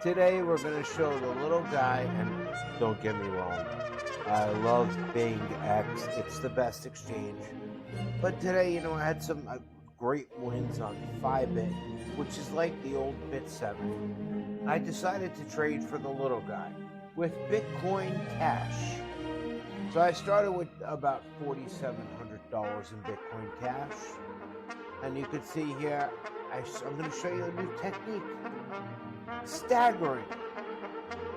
Today we're going to show the little guy, and don't get me wrong, I love Bing X. It's the best exchange. But today, I had some great wins on 5-bit, which is like the old Bit 7. I decided to trade for the little guy with Bitcoin Cash. So I started with about $4,700 in Bitcoin Cash. And you can see here, I'm going to show you a new technique. Staggering.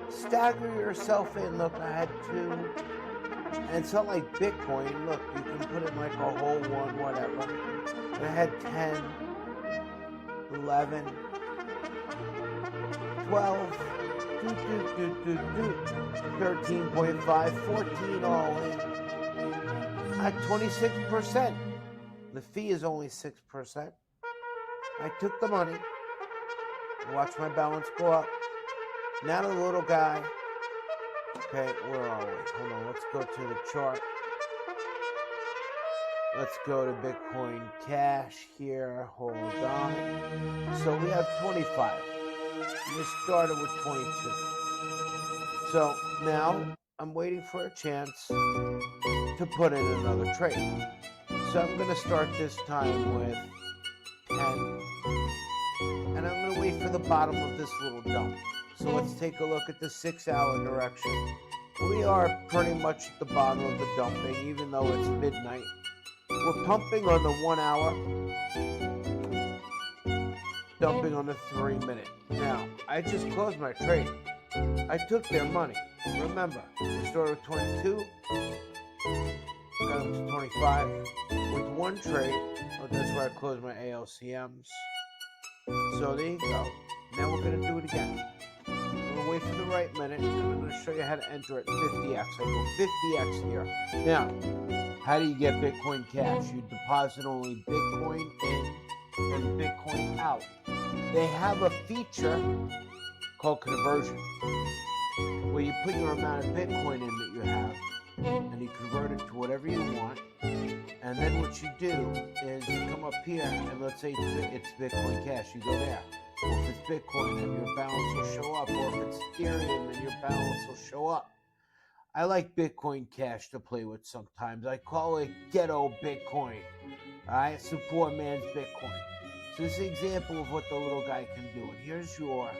Stagger yourself in. Look, I had 2. And it's not like Bitcoin. Look, you can put in like a whole one, whatever. And I had 10, 11, 12, 13.5, 14 all in. At 26%. The fee is only 6%. I took the money. Watch my balance go up. Now the little guy. Okay, where are we? Hold on, let's go to the chart. Let's go to Bitcoin Cash here. Hold on. So we have 25. We started with 22. So now I'm waiting for a chance to put in another trade. So I'm going to start this time with 10. And I'm going to wait for the bottom of this little dump. So let's take a look at the 6-hour direction. We are pretty much at the bottom of the dumping, even though it's midnight. We're pumping on the 1 hour, dumping on the 3-minute. Now, I just closed my trade. I took their money. Remember, we started with 22, got up to 25 with one trade. Oh, that's where I closed my ALCMs. So there you go. Now we're going to do it again. I'm going to wait for the right minute, and I'm going to show you how to enter at 50x. I go 50x here. Now, how do you get Bitcoin Cash? You deposit only Bitcoin in and Bitcoin out. They have a feature called conversion, where you put your amount of Bitcoin in that you have, and you convert it to whatever you want. And then what you do is you come up here, and let's say it's Bitcoin Cash. You go there. Or if it's Bitcoin, then your balance will show up. Or if it's Ethereum, then your balance will show up. I like Bitcoin Cash to play with sometimes. I call it Ghetto Bitcoin. All right? It's the poor man's Bitcoin. So this is an example of what the little guy can do. And here's your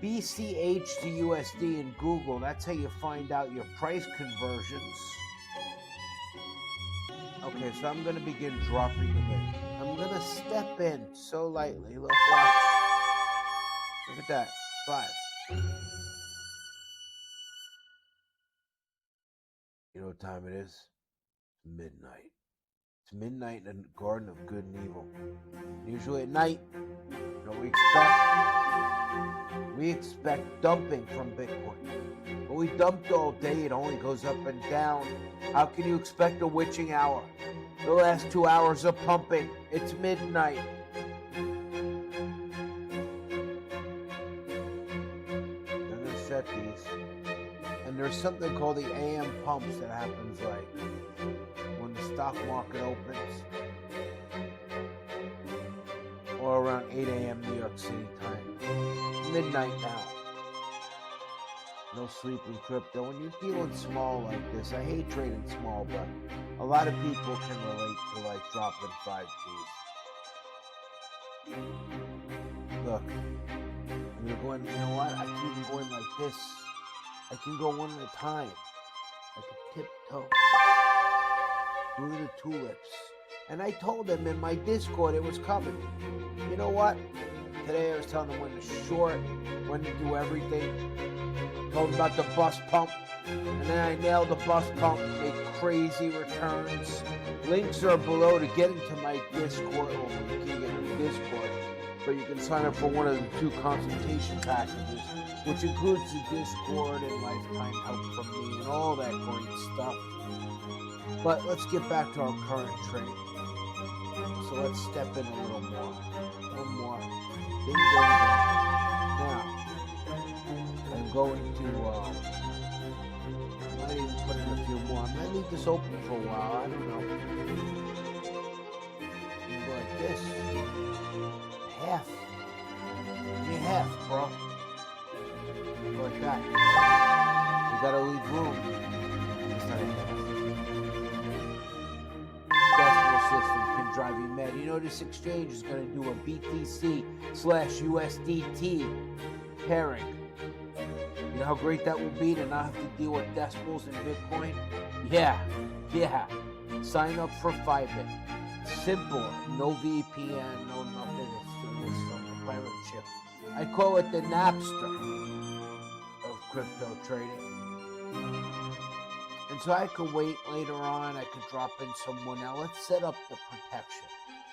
BCH to USD in Google. That's how you find out your price conversions. Okay, so I'm going to begin dropping the lid. I'm going to step in so lightly. Look, watch. Look at that. 5. You know what time it is? It's midnight. It's midnight in the Garden of Good and Evil. Usually at night, you know what we expect? We expect dumping from Bitcoin. But we dumped all day. It only goes up and down. How can you expect a witching hour? The last 2 hours of pumping. It's midnight. I'm going to set these. And there's something called the AM pumps that happens like when the stock market opens. Or around 8 a.m. New York City time. Midnight now. No sleep in crypto. When you're dealing small like this, I hate trading small, but a lot of people can relate to like dropping 5Gs. Look, and you're going, you know what? I can even go in like this. I can go one at a time. I can tiptoe through the tulips. And I told them in my Discord it was coming. You know what? Today I was telling them when to short, when to do everything. Told them about the bus pump. And then I nailed the bus pump, made crazy returns. Links are below to get into my Discord. Or you can get into Discord. But you can sign up for one of the 2 consultation packages, which includes the Discord and lifetime help from me and all that great stuff. But let's get back to our current trade. So let's step in a little more. One more. Ding, ding, ding. Now, I'm going to, I might even put in a few more. I might leave this open for a while. I don't know. Like this. Half. Give me half, bro. gotta leave room. It's not a decimal system can drive you mad. You know this exchange is gonna do a BTC/USDT pairing. You know how great that will be to not have to deal with decimals in Bitcoin? Yeah. Sign up for Fibit. Simple, no VPN, no nothing. It's on the pirate chip. I call it the Napster of crypto trading. And so I could wait later on. I could drop in someone. Now let's set up the protection.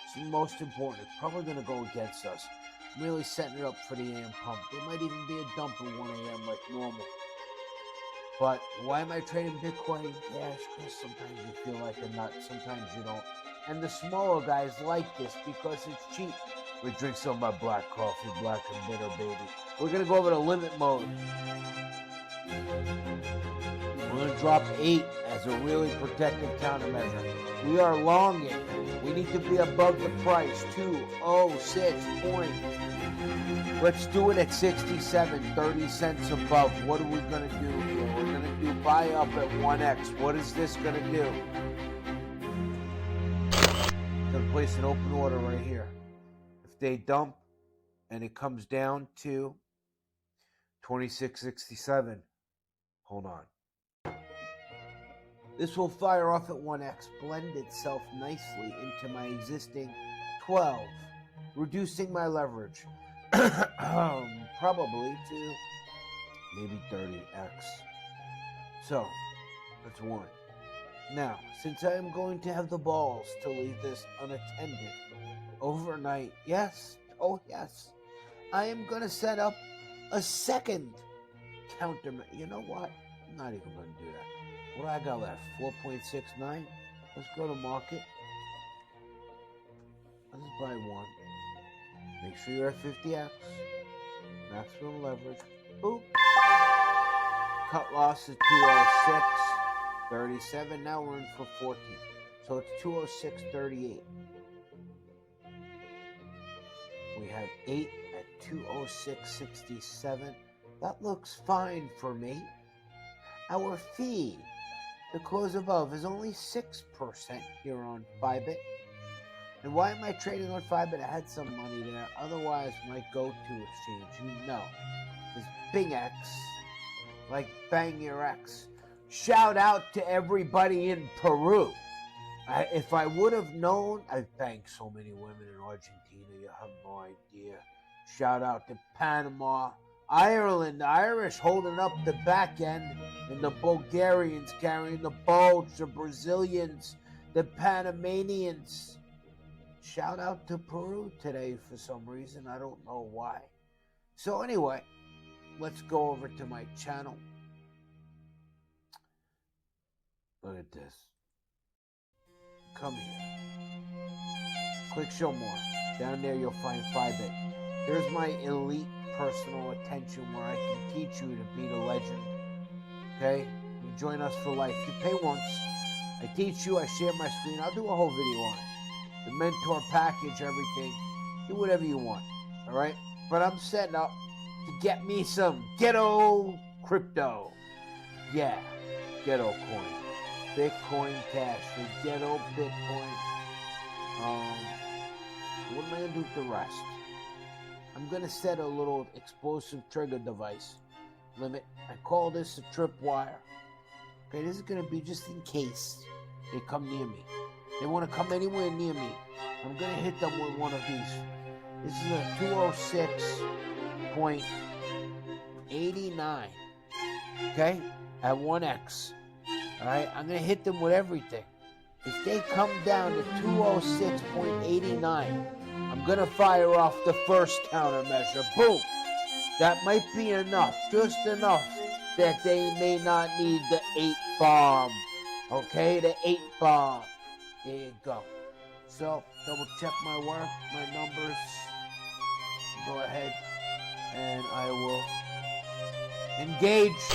It's the most important. It's probably going to go against us. I'm really setting it up for the AM pump. There might even be a dump at 1 AM like normal. But why am I trading Bitcoin in cash? Because sometimes you feel like a nut. Sometimes you don't. And the smaller guys like this because it's cheap. We drink some of my black coffee, black and bitter, baby. We're going to go over to limit mode. We're going to drop 8 as a really protective countermeasure. We are long it. We need to be above the price, 206 points. Let's do it at 67, 30 cents above. What are we going to do here? We're going to do buy up at 1x. What is this going to do? I'm going to place an open order right here. If they dump and it comes down to 26.67, hold on. This will fire off at 1x, blend itself nicely into my existing 12, reducing my leverage probably to maybe 30x. So that's one. Now, since I am going to have the balls to leave this unattended overnight, yes, I am going to set up a second counter. You know what? I'm not even going to do that. What do I got left? 4.69. Let's go to market. Let's buy one. Make sure you're at 50x. Maximum leverage. Boop. Cut loss is 206. 37. Now we're in for 14. So it's 206.38. We have 8 at 206.67. That looks fine for me. Our fee to close above is only 6% here on Fibit. And why am I trading on Fibit? I had some money there. Otherwise, my go-to exchange, you know, is Bing X, like Bang Your X. Shout out to everybody in Peru. If I would have known, I've banged so many women in Argentina, you have no idea. Shout out to Panama, Ireland, the Irish holding up the back end, and the Bulgarians carrying the bulge, the Brazilians, the Panamanians. Shout out to Peru today for some reason. I don't know why. So anyway, let's go over to my channel. Look at this. Come here. Click show more. Down there you'll find Fibit. Here's my elite personal attention where I can teach you to beat a legend. Okay? You join us for life. You pay once. I teach you. I share my screen. I'll do a whole video on it. The mentor package, everything. Do whatever you want. All right? But I'm setting up to get me some Ghetto crypto. Yeah. Ghetto coin. Bitcoin Cash. The Ghetto Bitcoin. What am I going to do with the rest? I'm going to set a little explosive trigger device limit. I call this a Tripwire. Okay, this is going to be just in case they come near me. They want to come anywhere near me. I'm going to hit them with one of these. This is a 206.89. Okay, at 1x. All right, I'm going to hit them with everything. If they come down to 206.89, I'm going to fire off the first countermeasure. Boom. That might be enough. Just enough that they may not need the 8 bomb. Okay, the 8 bomb. There you go. So, double check my work, my numbers. Go ahead and I will engage.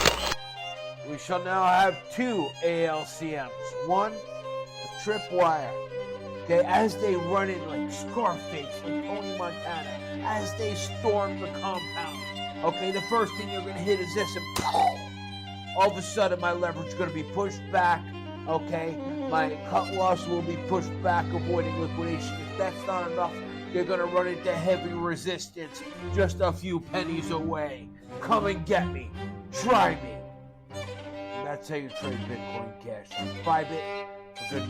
We shall now have 2 ALCMs. One, a Tripwire. Okay, as they run it like Scarface, like Tony Montana, as they storm the compound. Okay, the first thing you're going to hit is this, and all of a sudden my leverage is going to be pushed back, okay? My cut loss will be pushed back, avoiding liquidation. If that's not enough, you're going to run into heavy resistance just a few pennies away. Come and get me. Try me. And that's how you trade Bitcoin Cash. Bye, Bit. A good night.